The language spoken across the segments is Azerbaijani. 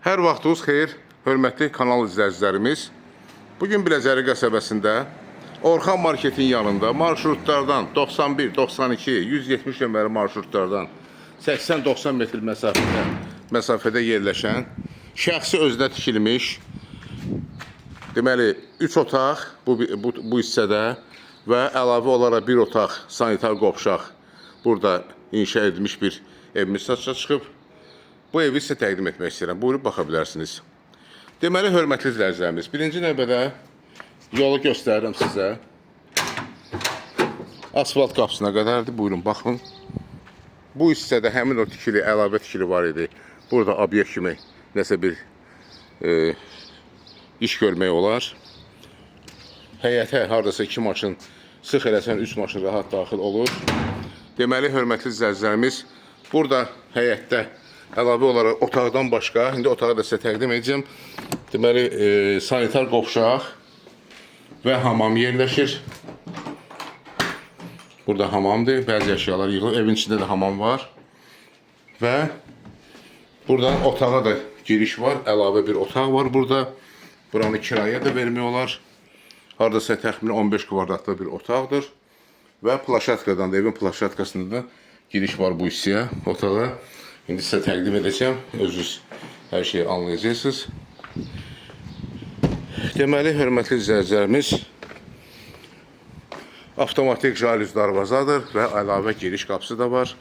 Hər vaxtınız xeyir, hörmətli kanal izləyicilərimiz. Bugün Biləcəri qəsəbəsində Orxan Marketin yanında marşrutlardan 91, 92, 170 nömrəli marşrutlardan 80-90 metr məsafədə yerləşən şəxsi özünə tikilmiş, deməli 3 otaq bu hissədə və əlavə olaraq 1 otaq sanitar qovşaq burada inşa edilmiş bir evimiz satışa çıxıb. Bu evi sizə təqdim etmək istəyirəm. Buyurub baxa bilərsiniz. Deməli, hörmətli izləyicilərimiz, birinci növbədə yolu göstərirəm sizə. Asfalt qapısına qədərdir. Buyurun, baxın. Bu hissədə həmin o tikili, əlavə tikili var idi. Burada obyekt kimi nəsə bir iş görmək olar. Həyətə haradasa 2 maşın, sıx eləsən 3 maşın rahat daxil olur. Deməli, hörmətli izləyicilərimiz, burada həyətdə əlavə olaraq otaqdan başqa, indi otağı da sizə təqdim edəcəm. Deməli, sanitar qovşaq və hamam yerləşir. Burada hamamdır, bəzi əşyalar yığılır. Evin içində də hamam var. Və buradan otağa da giriş var, əlavə bir otaq var burada. Buranı kiraya da vermək olar. Haradasa təxminən 15 kvadratlı bir otaqdır. Və plaşatkadan da, evin plaşatkasında da giriş var bu hissəyə, otağa. İndi sizə təqdim edəcəm, özünüz hər şeyi anlayacaqsınız. Deməli, hörmətli izləyicilərimiz, avtomatik jalüz darvazadır və əlavə giriş qapısı da var.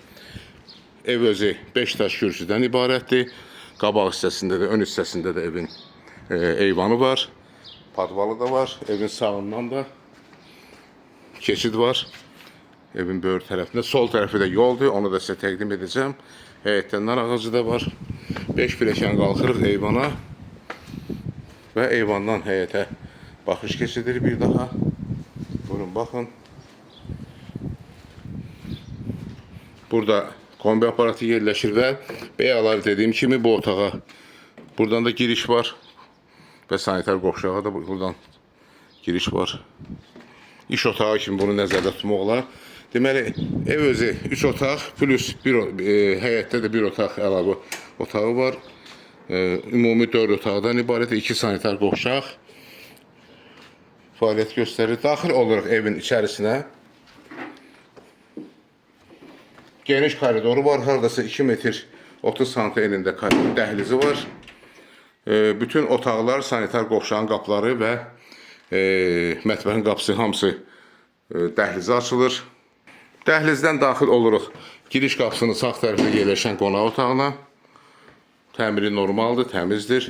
Ev özü 5 daş kürsüdən ibarətdir. Qabaq hissəsində də, ön hissəsində də evin eyvanı var. Padvalı da var. Evin sağından da keçid var. Evin böyür tərəfində. Sol tərəfi də yoldur, onu da sizə təqdim edəcəm. Həyətdən nar ağacı da var. 5 piləkən qalxırıq eyvana və eyvandan həyətə baxış keçidir bir daha. Buyurun, baxın. Burada kombi aparatı yerləşir və bəyalar dediyim kimi bu otağa buradan da giriş var və sanitar qovşağa da buradan giriş var. İş otağı kimi bunu nəzərdə tutmaq olar. Deməli, ev özü 3 otaq, plus həyətdə də 1 otaq əlavə otağı var. Ümumi 4 otaqdan ibarət 2 sanitar qovşaq fəaliyyət göstərir. Daxil oluruq evin içərisinə. Geniş koridoru var, haradasa 2 metr 30 sm enində dəhlizi var. Bütün otaqlar, sanitar qovşağın qapıları və mətbəxin qapısı hamısı dəhlizə açılır. Dəhlizdən daxil oluruq giriş qapısının sağ tərəfində yerləşən qonaq otağına. Təmiri normaldır, təmizdir.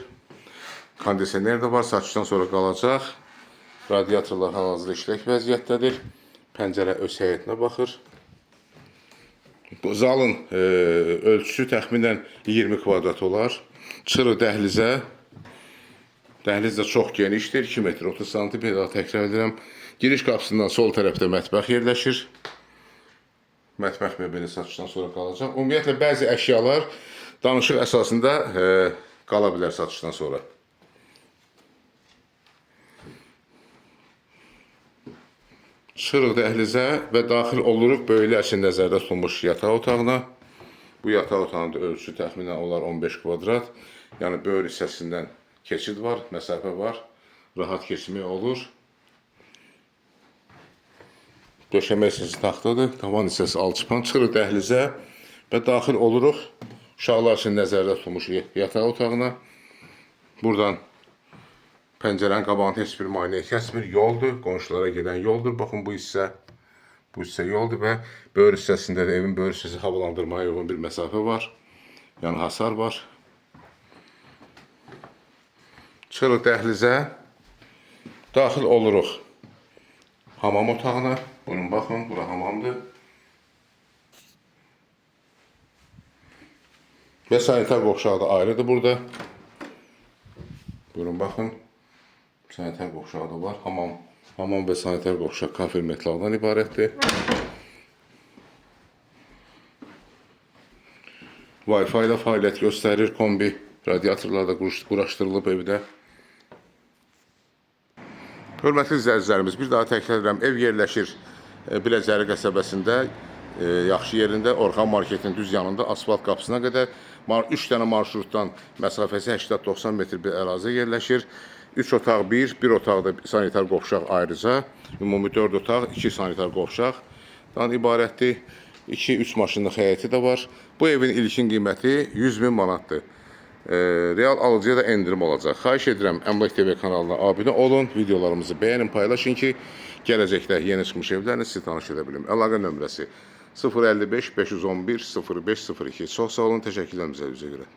Kondisioner də var, satışdan sonra qalacaq. Radiatorlar hal-hazırda işlək vəziyyətdədir. Pəncərə öz həyətinə baxır. Bu zalın ölçüsü təxminən 20 kvadrat olar. Çıxırıq dəhlizə. Dəhliz də çox genişdir, 2 metr 30 sm, bir daha təkrar edirəm. Giriş qapısından sol tərəfdə mətbəx yerləşir. Mətbəx mebeli satışdan sonra qalacaq. Ümumiyyətlə, bəzi əşyalar danışıq əsasında qala bilər satışdan sonra. Çıxırıq dəhlizə və daxil oluruq böyüklər üçün nəzərdə tutulmuş yataq otağına. Bu yataq otağında ölçüsü təxminən olar 15 kvadrat. Yəni, böyük hissəsindən keçid var, məsafə var. Rahat keçmək olur. Döşəmə hissəsi taxtadır, tavan hissəsi alçıpan. Çıxırıq dəhlizə və daxil oluruq uşaqlar üçün nəzərdə tutulmuş yataq otağına. Buradan pəncərənin qabağında heç bir maneə kəsmir, yoldur, qonşulara gedən yoldur. Baxın, bu hissə yoldur və böyür hissəsində də evin böyür hissəsi havalandırmaya uyğun bir məsafə var. Yəni, hasar var. Çıxırıq dəhlizə, daxil oluruq hamam otağına. Buyurun, baxın, bura hamamdır. Və sanitar qovşağı da ayrıdır burada. Buyurun, baxın. Sanitar qovşağı da var. Hamam və sanitar qovşaq kafir metaldan ibarətdir. Wi-Fi ilə fəaliyyət göstərir. Kombi radiatorlar da quraşdırılıb evdə. Hörmətli izləyicilərimiz, bir daha təkrar edirəm, ev yerləşir Biləcəri qəsəbəsində yaxşı yerində, Orxan marketin düz yanında asfalt qapısına qədər 3 dənə marşrutdan məsafəsi 80-90 metr bir ərazi yerləşir. 3 otaq, bir otaqda sanitar qovşaq ayrıca, ümumi 4 otaq, 2 sanitar qovşaqdan ibarətdir. 2-3 maşınlıq həyəti də var. Bu evin ilkin qiyməti 100.000 manatdır. Real alıcıya da endirim olacaq. Xahiş edirəm Əmlak TV kanalına abunə olun, videolarımızı bəyənin, paylaşın ki, gələcəkdə yeni çıxmış evlərlə sizi tanış edə bilim. Əlaqə nömrəsi 055 511 0502. Çox sağ olun, təşəkkürlər bizə görə.